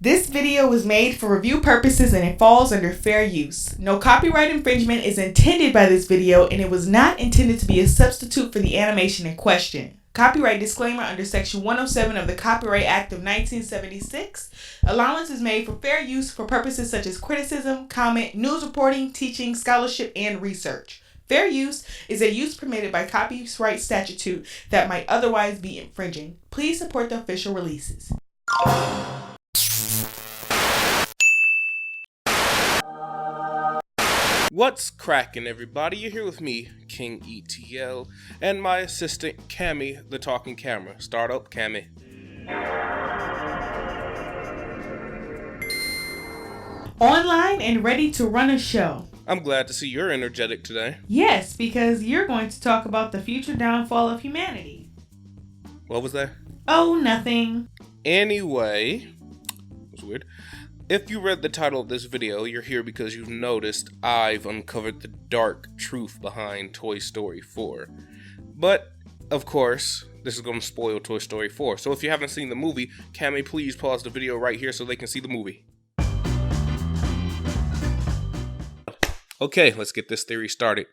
This video was made for review purposes and it falls under fair use. No copyright infringement is intended by this video and it was not intended to be a substitute for the animation in question. Copyright disclaimer under Section 107 of the Copyright Act of 1976. Allowance is made for fair use for purposes such as criticism, comment, news reporting, teaching, scholarship, and research. Fair use is a use permitted by copyright statute that might otherwise be infringing. Please support the official releases. What's cracking, everybody? You're here with me, King ETL, and my assistant, Cammy, the talking camera. Start up, Cammy. Online and ready to run a show. I'm glad to see you're energetic today. Yes, because you're going to talk about the future downfall of humanity. What was that? Oh, nothing. Anyway, it was weird. If you read the title of this video, you're here because you've noticed I've uncovered the dark truth behind Toy Story 4. But, of course, this is going to spoil Toy Story 4. So if you haven't seen the movie, Cammy, please pause the video right here so they can see the movie. Okay, let's get this theory started.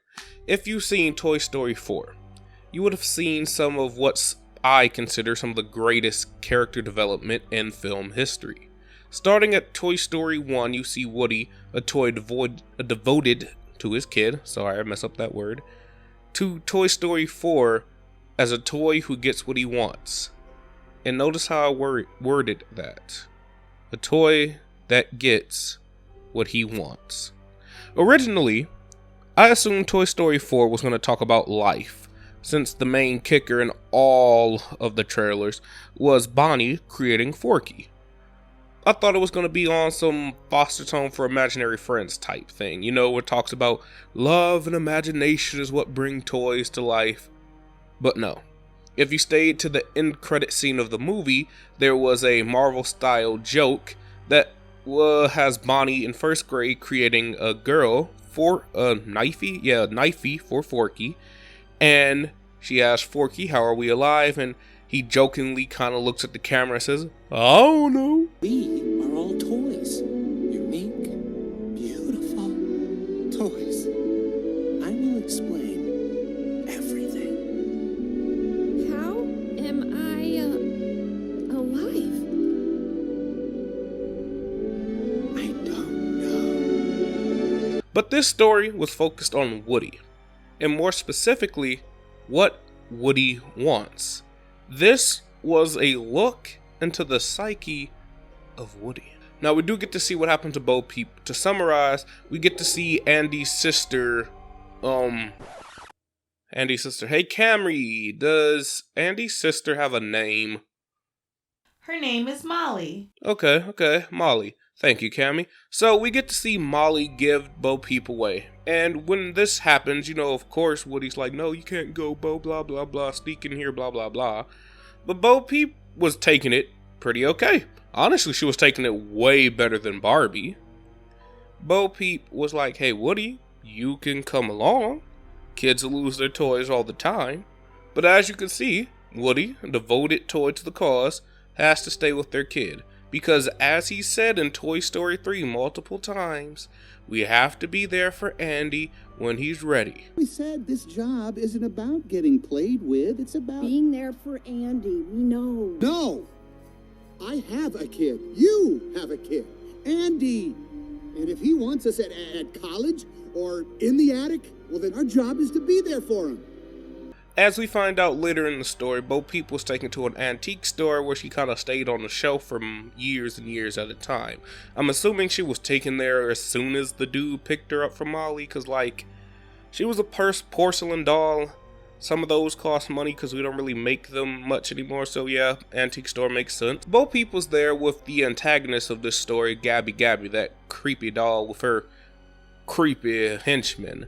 If you've seen Toy Story 4, you would have seen some of what I consider some of the greatest character development in film history. Starting at Toy Story 1, you see Woody, a toy devoted to his kid, sorry I messed up that word, to Toy Story 4 as a toy who gets what he wants. And notice how I worded that. A toy that gets what he wants. Originally, I assumed Toy Story 4 was going to talk about life, since the main kicker in all of the trailers was Bonnie creating Forky. I thought it was going to be on some Foster's Home for Imaginary Friends type thing, you know, where it talks about love and imagination is what bring toys to life. But no. If you stayed to the end credit scene of the movie, there was a Marvel-style joke that has Bonnie in first grade creating a girl for a knifey for Forky, and she asks Forky, "How are we alive?" and he jokingly kind of looks at the camera and says, "I don't know." We are all toys. Unique, beautiful toys. I will explain everything. How am I alive? I don't know. But this story was focused on Woody, and more specifically, what Woody wants. This was a look into the psyche of Woody. Now, we do get to see what happened to Bo Peep. To summarize, we get to see Andy's sister, Hey, Camry, does Andy's sister have a name? Her name is Molly. Okay, Molly. Thank you, Cammy. So, we get to see Molly give Bo Peep away. And when this happens, you know, of course, Woody's like, "No, you can't go, Bo, blah, blah, blah, sneak in here, blah, blah, blah." But Bo Peep was taking it pretty okay. Honestly, she was taking it way better than Barbie. Bo Peep was like, "Hey, Woody, you can come along. Kids lose their toys all the time." But as you can see, Woody, a devoted toy to the cause, has to stay with their kid. Because as he said in Toy Story 3 multiple times, we have to be there for Andy when he's ready. We said this job isn't about getting played with. It's about Being there for Andy, we know. No! I have a kid. You have a kid. Andy. And if he wants us at college or in the attic, well, then our job is to be there for him. As we find out later in the story, Bo Peep was taken to an antique store where she kind of stayed on the shelf for years and years at a time. I'm assuming she was taken there as soon as the dude picked her up from Molly, because, like, she was a porcelain doll. Some of those cost money because we don't really make them much anymore, so yeah, antique store makes sense. Bo Peep was there with the antagonist of this story, Gabby, that creepy doll with her creepy henchmen.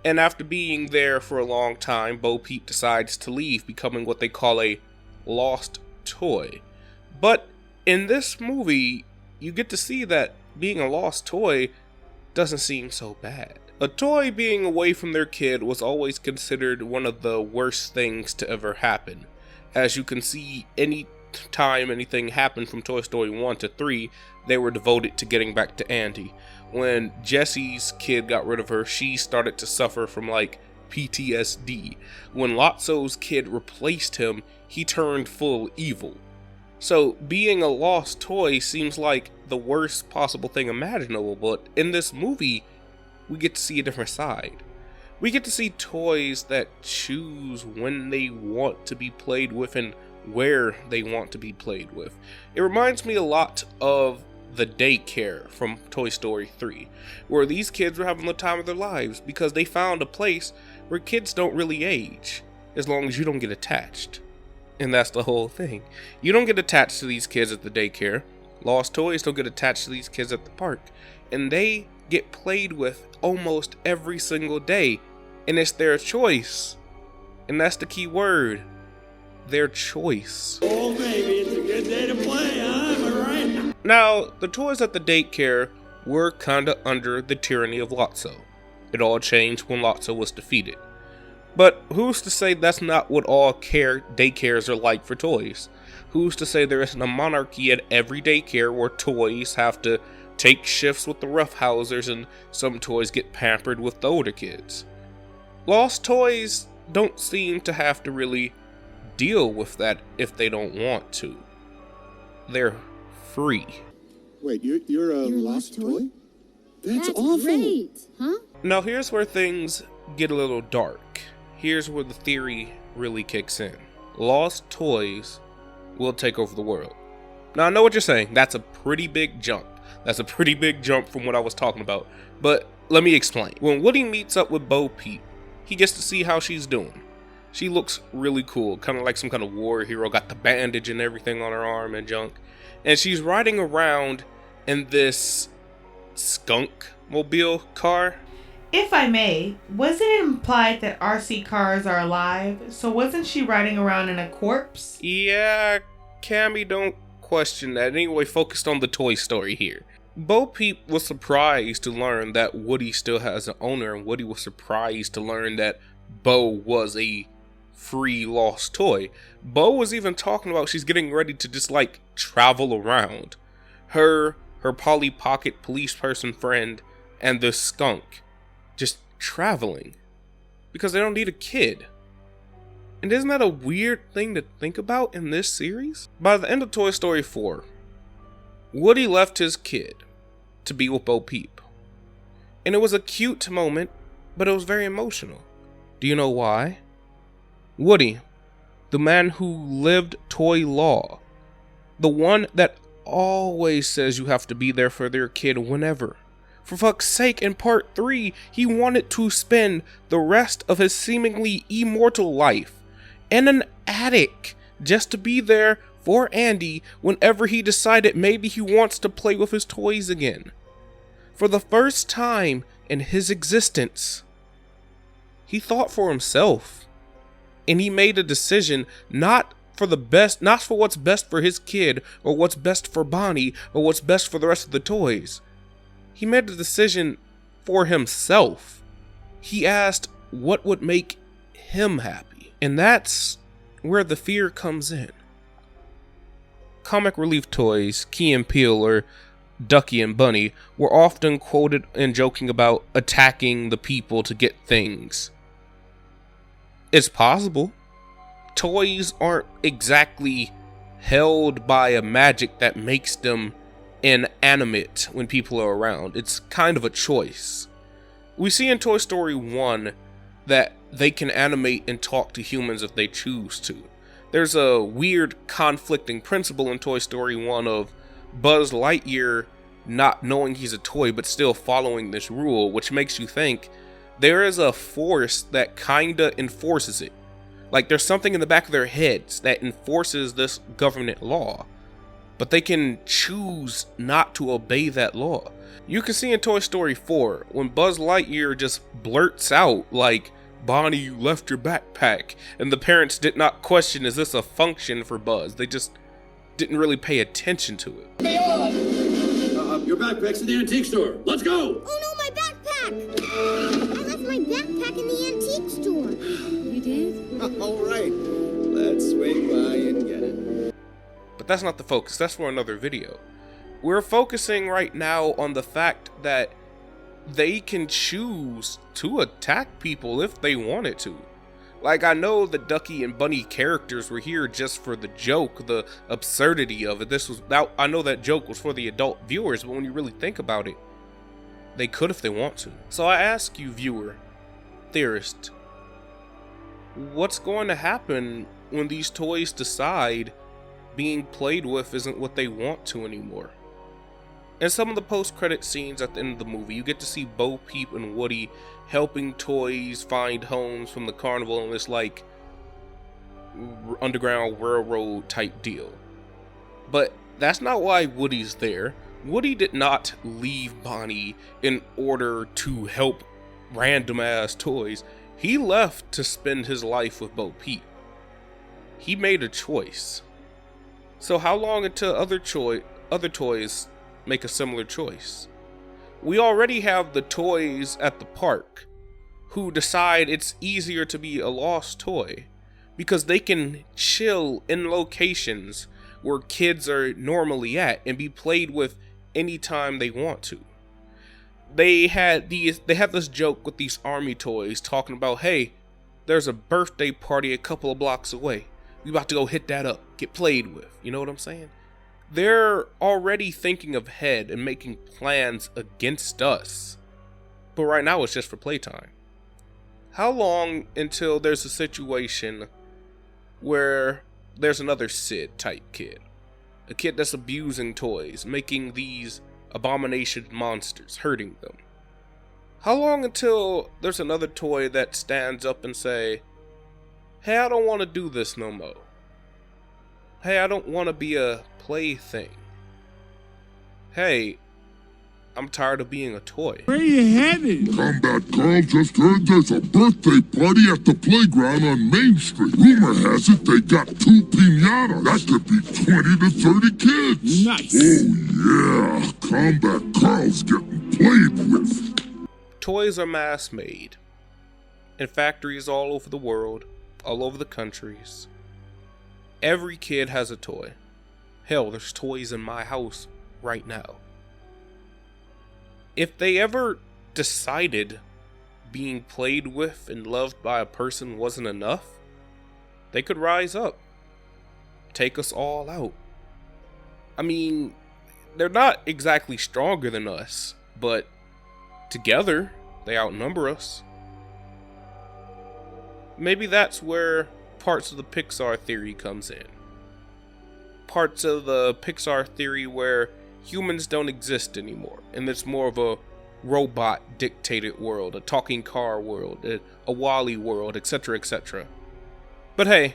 And after being there for a long time, Bo Peep decides to leave, becoming what they call a lost toy. But in this movie, you get to see that being a lost toy doesn't seem so bad. A toy being away from their kid was always considered one of the worst things to ever happen. As you can see, any time anything happened from Toy Story 1 to 3, they were devoted to getting back to Andy. When Jesse's kid got rid of her, she started to suffer from like PTSD. When Lotso's kid replaced him, he turned full evil. So being a lost toy seems like the worst possible thing imaginable, but in this movie, we get to see a different side. We get to see toys that choose when they want to be played with and where they want to be played with. It reminds me a lot of the daycare from Toy Story 3, where these kids were having the time of their lives because they found a place where kids don't really age, as long as you don't get attached. And that's the whole thing. You don't get attached to these kids at the daycare. Lost toys don't get attached to these kids at the park. And they get played with almost every single day. And it's their choice. And that's the key word. Their choice. Oh, baby, it's a good day to play, huh? Am I right? Now, the toys at the daycare were kinda under the tyranny of Lotso. It all changed when Lotso was defeated. But who's to say that's not what all daycares are like for toys? Who's to say there isn't a monarchy at every daycare where toys have to take shifts with the roughhousers and some toys get pampered with the older kids? Lost toys don't seem to have to really deal with that if they don't want to. They're free. Wait, you're a lost toy? That's awful. Great, huh? Now here's where things get a little dark. Here's where the theory really kicks in. Lost toys will take over the world. Now I know what you're saying. That's a pretty big jump. That's a pretty big jump from what I was talking about. But let me explain. When Woody meets up with Bo Peep, he gets to see how she's doing. She looks really cool, kind of like some kind of war hero, got the bandage and everything on her arm and junk. And she's riding around in this skunk mobile car. If I may, wasn't it implied that RC cars are alive? So wasn't she riding around in a corpse? Yeah, Cammy, don't question that. Anyway, focused on the Toy Story here. Bo Peep was surprised to learn that Woody still has an owner, and Woody was surprised to learn that Bo was a free lost toy. Bo was even talking about she's getting ready to just like travel around. Her Polly Pocket police person friend, and the skunk just traveling because they don't need a kid. And isn't that a weird thing to think about in this series? By the end of Toy Story 4, Woody left his kid to be with Bo Peep. And it was a cute moment, but it was very emotional. Do you know why? Woody, the man who lived toy law, the one that always says you have to be there for their kid whenever. For fuck's sake, in part 3, he wanted to spend the rest of his seemingly immortal life in an attic just to be there for Andy whenever he decided maybe he wants to play with his toys again. For the first time in his existence, he thought for himself. And he made a decision not for what's best for his kid or what's best for Bonnie or what's best for the rest of the toys. He made a decision for himself. He asked what would make him happy. And that's where the fear comes in. Comic relief toys, Key and Peele or Ducky and Bunny, were often quoted in joking about attacking the people to get things. It's possible. Toys aren't exactly held by a magic that makes them inanimate when people are around. It's kind of a choice. We see in Toy Story 1 that they can animate and talk to humans if they choose to. There's a weird conflicting principle in Toy Story 1 of Buzz Lightyear not knowing he's a toy but still following this rule, which makes you think there is a force that kinda enforces it. Like there's something in the back of their heads that enforces this government law, but they can choose not to obey that law. You can see in Toy Story 4 when Buzz Lightyear just blurts out like, "Bonnie, you left your backpack," and the parents did not question, is this a function for Buzz? They just didn't really pay attention to it. Your backpack's in the antique store. Let's go! Oh no, my backpack! I left my backpack in the antique store. You did? All right, let's swing by and get it. But that's not the focus. That's for another video. We're focusing right now on the fact that they can choose to attack people if they wanted to. Like, I know the Ducky and Bunny characters were here just for the joke, the absurdity of it. I know that joke was for the adult viewers, but when you really think about it, they could if they want to. So I ask you, viewer, theorist, what's going to happen when these toys decide being played with isn't what they want to anymore? In some of the post-credit scenes at the end of the movie, you get to see Bo Peep and Woody helping toys find homes from the carnival in this, like, Underground Railroad type deal. But that's not why Woody's there. Woody did not leave Bonnie in order to help random-ass toys. He left to spend his life with Bo Peep. He made a choice. So how long until other toys make a similar choice? We already have the toys at the park who decide it's easier to be a lost toy because they can chill in locations where kids are normally at and be played with anytime they want to. They had this joke with these army toys talking about, hey, there's a birthday party a couple of blocks away. We about to go hit that up, get played with. You know what I'm saying? They're already thinking ahead and making plans against us. But right now it's just for playtime. How long until there's a situation where there's another Sid type kid? A kid that's abusing toys, making these abomination monsters, hurting them. How long until there's another toy that stands up and say, hey, I don't want to do this no more. Hey, I don't want to be a plaything. Hey, I'm tired of being a toy. Where you headed? Combat Carl just heard there's a birthday party at the playground on Main Street. Rumor has it they got 2 piñatas. That could be 20 to 30 kids. Nice. Oh yeah, Combat Carl's getting played with. Toys are mass made in factories all over the world, all over the countries. Every kid has a toy. Hell, there's toys in my house right now. If they ever decided being played with and loved by a person wasn't enough, they could rise up, take us all out. I mean, they're not exactly stronger than us, but together, they outnumber us. Maybe that's where parts of the Pixar theory comes in. Parts of the Pixar theory where humans don't exist anymore, and it's more of a robot-dictated world, a talking car world, a WALL-E world, etc., etc. But hey,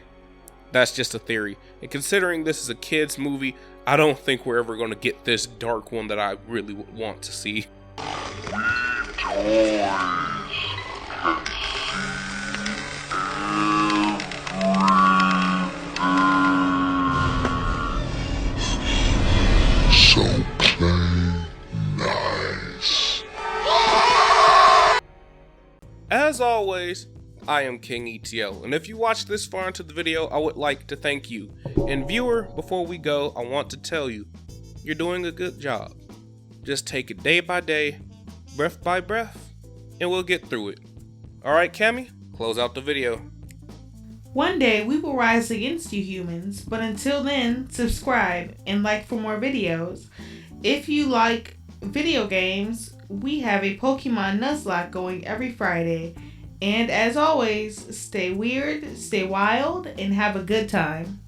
that's just a theory, and considering this is a kid's movie, I don't think we're ever going to get this dark one that I really would want to see. So play nice. As always, I am King ETL, and if you watched this far into the video, I would like to thank you. And viewer, before we go, I want to tell you, you're doing a good job. Just take it day by day, breath by breath, and we'll get through it. Alright, Cammy, close out the video. One day we will rise against you humans, but until then, subscribe and like for more videos. If you like video games, we have a Pokemon Nuzlocke going every Friday. And as always, stay weird, stay wild, and have a good time.